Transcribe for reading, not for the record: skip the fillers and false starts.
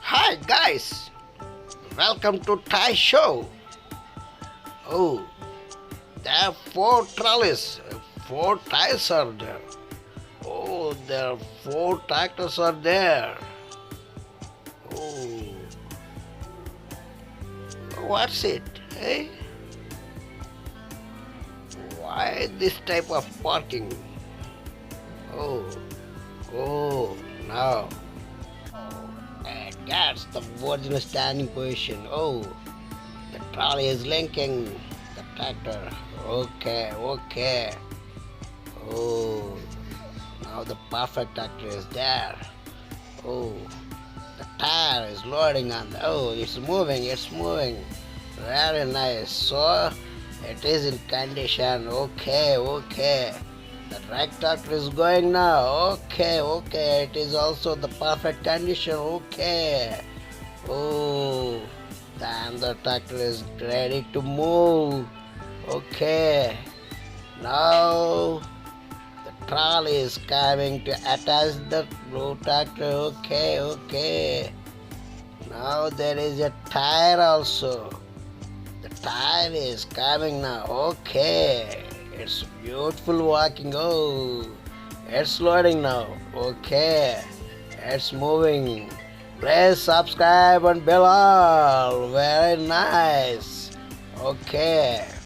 Hi guys, welcome to Thai show. Oh, there are four trolleys, four tires are there. Oh, there are four tractors are there. Oh, what's it? Hey, why this type of parking? Oh, oh, now. And that's the original standing position. Oh, the trolley is linking the tractor. Okay, okay. Oh, now the perfect tractor is there. Oh, the tire is loading on the. Oh, it's moving, it's moving. Very nice. So, it is in condition. Okay, okay. The right tractor is going now. Okay, okay. It is also the perfect condition. Okay. Oh, the other tractor is ready to move. Okay. Now the trolley is coming to attach the blue tractor. Okay, okay. Now there is a tire also. The tire is coming now. Okay. It's beautiful walking. Oh, it's loading now. Okay. It's moving. Please subscribe and bell all. Very nice. Okay.